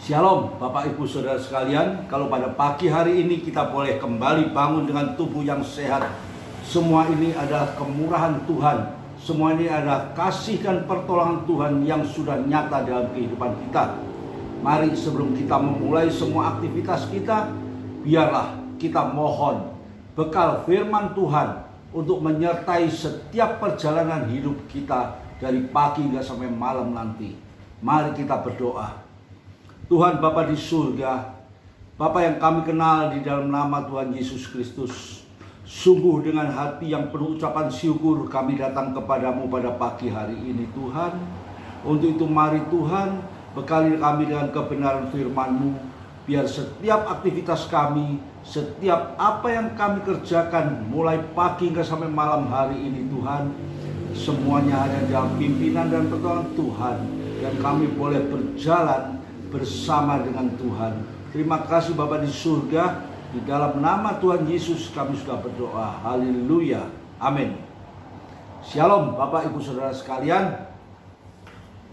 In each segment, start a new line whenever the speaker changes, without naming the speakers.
Shalom Bapak Ibu Saudara sekalian. Kalau pada pagi hari ini kita boleh kembali bangun dengan tubuh yang sehat, semua ini adalah kemurahan Tuhan. Semua ini adalah kasih dan pertolongan Tuhan yang sudah nyata dalam kehidupan kita. Mari sebelum kita memulai semua aktivitas kita, biarlah kita mohon bekal firman Tuhan untuk menyertai setiap perjalanan hidup kita dari pagi hingga sampai malam nanti. Mari kita berdoa. Tuhan Bapa di surga, Bapa yang kami kenal di dalam nama Tuhan Yesus Kristus, sungguh dengan hati yang penuh ucapan syukur kami datang kepadamu pada pagi hari ini Tuhan. Untuk itu mari Tuhan, bekali kami dengan kebenaran firman-Mu, biar setiap aktivitas kami, setiap apa yang kami kerjakan mulai pagi hingga sampai malam hari ini Tuhan, semuanya hanya dalam pimpinan dan pertolongan Tuhan, dan kami boleh berjalan bersama dengan Tuhan. Terima kasih Bapa di surga, di dalam nama Tuhan Yesus kami sudah berdoa. Haleluya, amin. Shalom Bapak Ibu Saudara sekalian.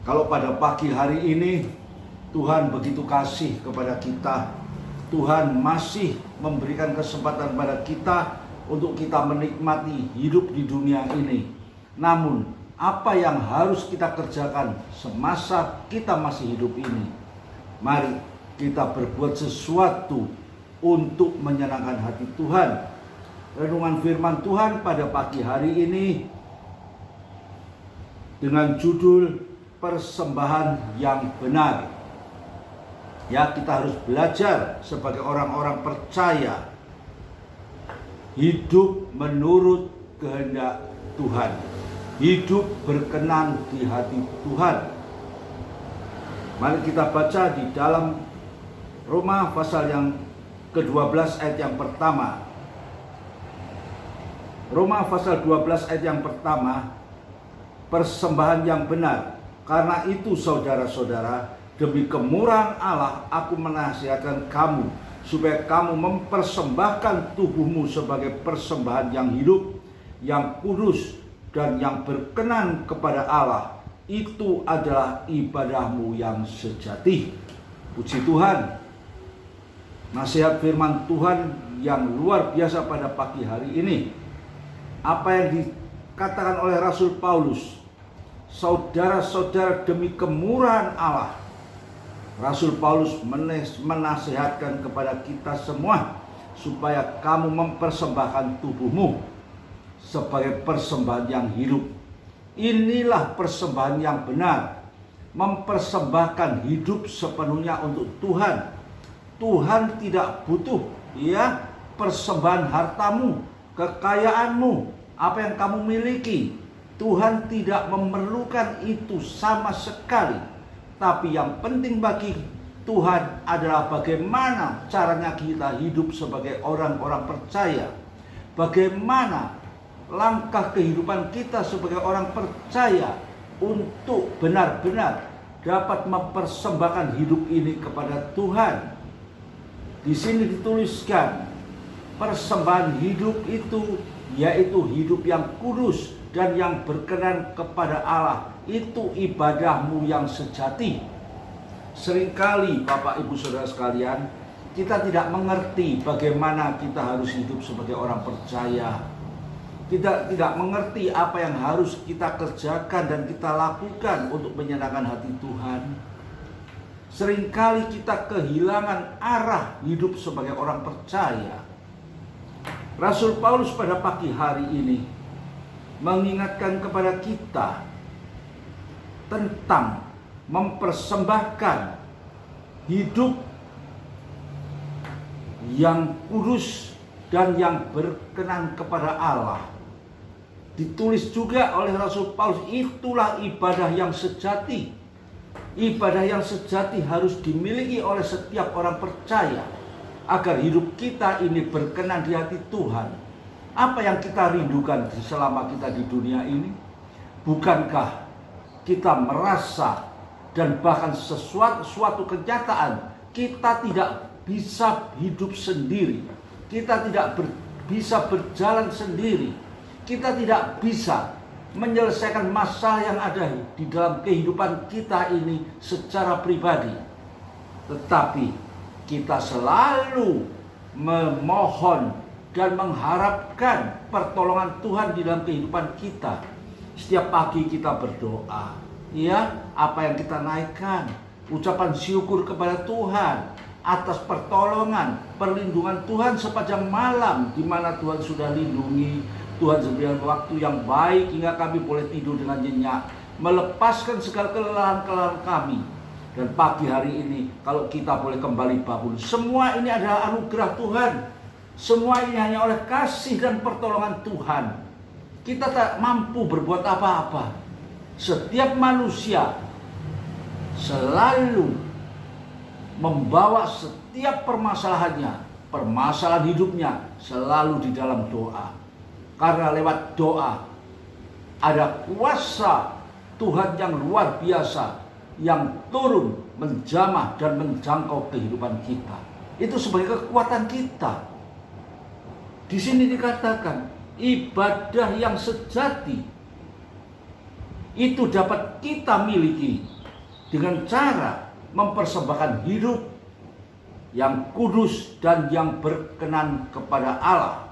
Kalau pada pagi hari ini Tuhan begitu kasih kepada kita, Tuhan masih memberikan kesempatan pada kita untuk kita menikmati hidup di dunia ini. Namun apa yang harus kita kerjakan semasa kita masih hidup ini? Mari kita berbuat sesuatu untuk menyenangkan hati Tuhan. Renungan firman Tuhan pada pagi hari ini dengan judul persembahan yang benar. Ya, kita harus belajar sebagai orang-orang percaya hidup menurut kehendak Tuhan, hidup berkenan di hati Tuhan. Mari kita baca di dalam Roma pasal yang ke-12 ayat yang pertama. Roma pasal 12 ayat yang pertama, persembahan yang benar. Karena itu saudara-saudara, demi kemurahan Allah aku menasihatkan kamu, supaya kamu mempersembahkan tubuhmu sebagai persembahan yang hidup, yang kudus, dan yang berkenan kepada Allah. Itu adalah ibadahmu yang sejati. Puji Tuhan. Nasihat firman Tuhan yang luar biasa pada pagi hari ini. Apa yang dikatakan oleh Rasul Paulus, saudara-saudara demi kemurahan Allah, Rasul Paulus menasihatkan kepada kita semua supaya kamu mempersembahkan tubuhmu sebagai persembahan yang hidup. Inilah persembahan yang benar, mempersembahkan hidup sepenuhnya untuk Tuhan. Tuhan tidak butuh persembahan hartamu, kekayaanmu, apa yang kamu miliki. Tuhan tidak memerlukan itu sama sekali. Tapi yang penting bagi Tuhan adalah bagaimana caranya kita hidup sebagai orang-orang percaya. Bagaimana langkah kehidupan kita sebagai orang percaya untuk benar-benar dapat mempersembahkan hidup ini kepada Tuhan. Di sini dituliskan persembahan hidup itu yaitu hidup yang kudus dan yang berkenan kepada Allah. Itu ibadahmu yang sejati. Seringkali Bapak Ibu Saudara sekalian, kita tidak mengerti bagaimana kita harus hidup sebagai orang percaya. Kita tidak mengerti apa yang harus kita kerjakan dan kita lakukan untuk menyenangkan hati Tuhan. Seringkali kita kehilangan arah hidup sebagai orang percaya. Rasul Paulus pada pagi hari ini mengingatkan kepada kita tentang mempersembahkan hidup yang kudus dan yang berkenan kepada Allah. Ditulis juga oleh Rasul Paulus, itulah ibadah yang sejati. Ibadah yang sejati harus dimiliki oleh setiap orang percaya agar hidup kita ini berkenan di hati Tuhan. Apa yang kita rindukan selama kita di dunia ini? Bukankah kita merasa dan bahkan suatu kenyataan kita tidak bisa hidup sendiri, kita tidak bisa berjalan sendiri, kita tidak bisa menyelesaikan masalah yang ada di dalam kehidupan kita ini secara pribadi. tetapi kita selalu memohon dan mengharapkan pertolongan Tuhan di dalam kehidupan kita. Setiap pagi kita berdoa, ya, apa yang kita naikkan, ucapan syukur kepada Tuhan atas pertolongan, perlindungan Tuhan sepanjang malam, di mana Tuhan sudah lindungi, Tuhan memberikan waktu yang baik hingga kami boleh tidur dengan nyenyak, melepaskan segala kelelahan-kelelahan kami. Dan pagi hari ini, kalau kita boleh kembali bangun, semua ini adalah anugerah Tuhan. Semua ini hanya oleh kasih dan pertolongan Tuhan. Kita tak mampu berbuat apa-apa. Setiap manusia selalu membawa setiap permasalahannya, permasalahan hidupnya selalu di dalam doa. Karena lewat doa ada kuasa Tuhan yang luar biasa yang turun menjamah dan menjangkau kehidupan kita. Itu sebagai kekuatan kita. Di sini dikatakan ibadah yang sejati itu dapat kita miliki dengan cara mempersembahkan hidup yang kudus dan yang berkenan kepada Allah.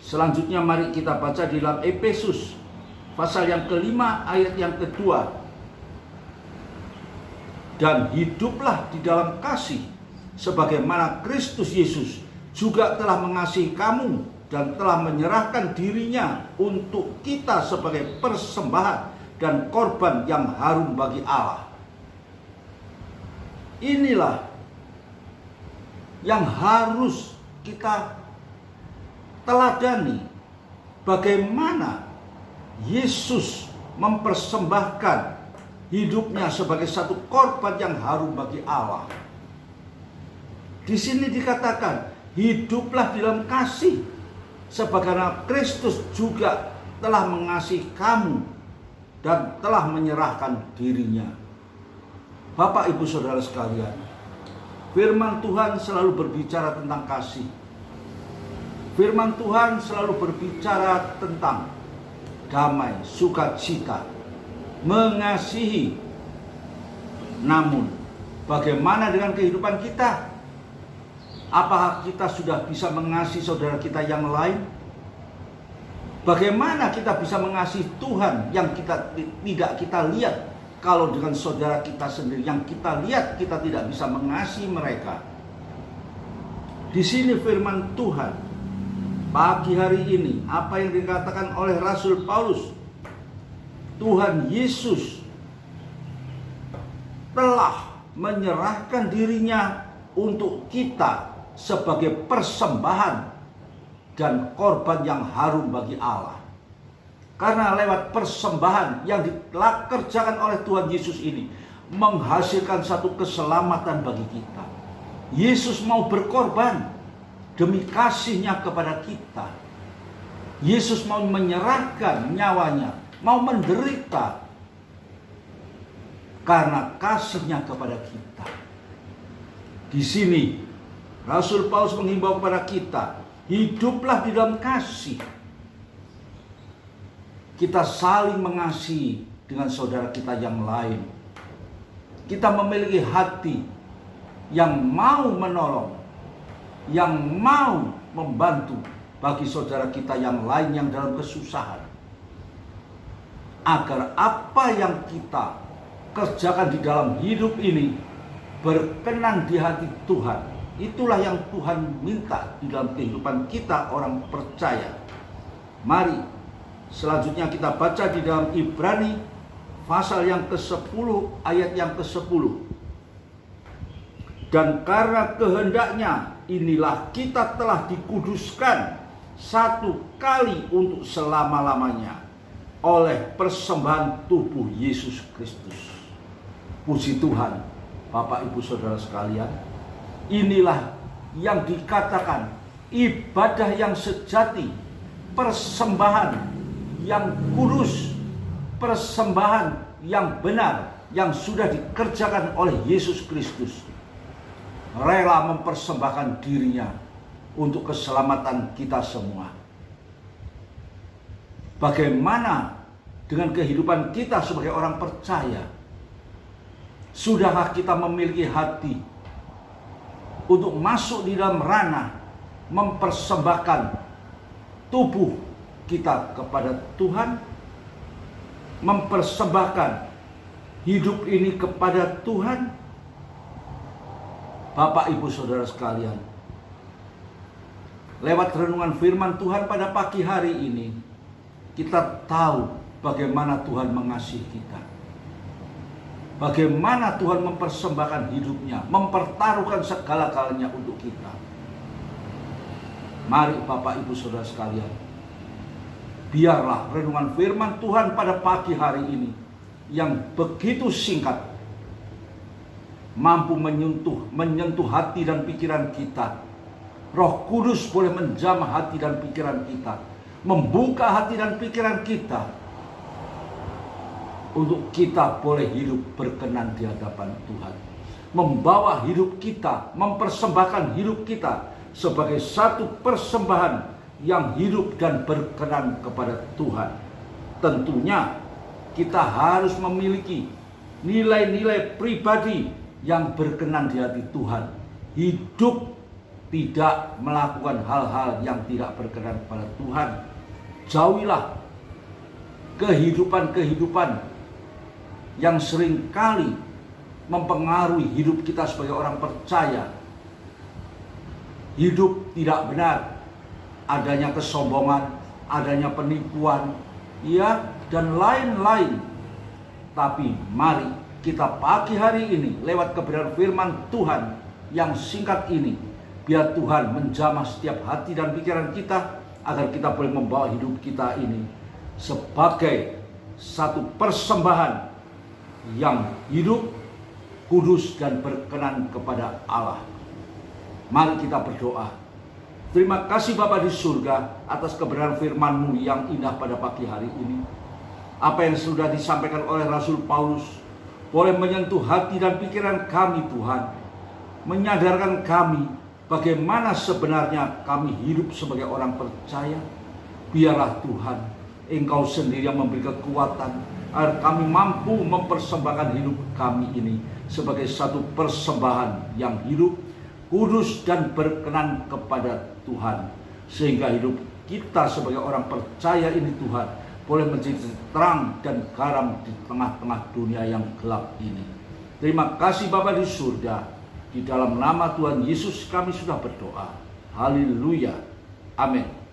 Selanjutnya mari kita baca di dalam Efesus pasal yang kelima ayat yang kedua. Dan hiduplah di dalam kasih sebagaimana Kristus Yesus juga telah mengasihi kamu dan telah menyerahkan dirinya untuk kita sebagai persembahan dan korban yang harum bagi Allah. Inilah yang harus kita teladani, bagaimana Yesus mempersembahkan hidupnya sebagai satu korban yang harum bagi Allah. Di sini dikatakan, hiduplah di dalam kasih sebagaimana Kristus juga telah mengasihi kamu dan telah menyerahkan dirinya. Bapak, Ibu, Saudara sekalian, firman Tuhan selalu berbicara tentang kasih. Firman Tuhan selalu berbicara tentang damai, sukacita, mengasihi. Namun, bagaimana dengan kehidupan kita? Apakah kita sudah bisa mengasihi saudara kita yang lain? Bagaimana kita bisa mengasihi Tuhan yang tidak kita lihat? Kalau dengan saudara kita sendiri yang kita lihat, kita tidak bisa mengasihi mereka. Di sini firman Tuhan pagi hari ini, apa yang dikatakan oleh Rasul Paulus, Tuhan Yesus telah menyerahkan dirinya untuk kita sebagai persembahan dan korban yang harum bagi Allah. Karena lewat persembahan yang dikerjakan oleh Tuhan Yesus ini menghasilkan satu keselamatan bagi kita. Yesus mau berkorban demi kasihnya kepada kita. Yesus mau menyerahkan nyawanya, mau menderita karena kasihnya kepada kita. Di sini Rasul Paulus menghimbau kepada kita, hiduplah di dalam kasih. Kita saling mengasihi dengan saudara kita yang lain. Kita memiliki hati yang mau menolong, yang mau membantu bagi saudara kita yang lain yang dalam kesusahan. Agar apa yang kita kerjakan di dalam hidup ini berkenan di hati Tuhan. Itulah yang Tuhan minta di dalam kehidupan kita orang percaya. Mari selanjutnya kita baca di dalam Ibrani pasal yang ke-10 ayat yang ke-10. Dan karena kehendaknya inilah kita telah dikuduskan satu kali untuk selama-lamanya oleh persembahan tubuh Yesus Kristus. Puji Tuhan, Bapak, Ibu, Saudara sekalian, inilah yang dikatakan ibadah yang sejati, persembahan yang kudus, persembahan yang benar yang sudah dikerjakan oleh Yesus Kristus. Rela mempersembahkan dirinya untuk keselamatan kita semua. Bagaimana dengan kehidupan kita sebagai orang percaya? Sudahkah kita memiliki hati untuk masuk di dalam ranah mempersembahkan tubuh kita kepada Tuhan, mempersembahkan hidup ini kepada Tuhan? Bapak, Ibu, Saudara sekalian, lewat renungan firman Tuhan pada pagi hari ini, kita tahu bagaimana Tuhan mengasihi kita. Bagaimana Tuhan mempersembahkan hidupnya, mempertaruhkan segala-galanya untuk kita. Mari Bapak, Ibu, Saudara sekalian, biarlah renungan firman Tuhan pada pagi hari ini yang begitu singkat mampu menyentuh hati dan pikiran kita. Roh Kudus boleh menjamah hati dan pikiran kita, membuka hati dan pikiran kita, untuk kita boleh hidup berkenan di hadapan Tuhan. Membawa hidup kita, mempersembahkan hidup kita sebagai satu persembahan yang hidup dan berkenan kepada Tuhan. Tentunya kita harus memiliki nilai-nilai pribadi yang berkenan di hati Tuhan. Hidup tidak melakukan hal-hal yang tidak berkenan kepada Tuhan. Jauhilah kehidupan-kehidupan yang seringkali mempengaruhi hidup kita sebagai orang percaya. Hidup tidak benar, adanya kesombongan, adanya penipuan, ya, dan lain-lain. Tapi mari kita pagi hari ini lewat kebenaran firman Tuhan yang singkat ini, biar Tuhan menjamah setiap hati dan pikiran kita, agar kita boleh membawa hidup kita ini sebagai satu persembahan yang hidup, kudus, dan berkenan kepada Allah. Mari kita berdoa. Terima kasih Bapa di surga atas kebenaran firman-Mu yang indah pada pagi hari ini. Apa yang sudah disampaikan oleh Rasul Paulus boleh menyentuh hati dan pikiran kami, Tuhan. Menyadarkan kami bagaimana sebenarnya kami hidup sebagai orang percaya. Biarlah Tuhan, Engkau sendiri yang memberi kekuatan agar kami mampu mempersembahkan hidup kami ini sebagai satu persembahan yang hidup, kudus, dan berkenan kepada Tuhan. Sehingga hidup kita sebagai orang percaya ini, Tuhan, boleh menjadi terang dan garam di tengah-tengah dunia yang gelap ini. Terima kasih Bapa di surga. Di dalam nama Tuhan Yesus kami sudah berdoa. Haleluya. Amin.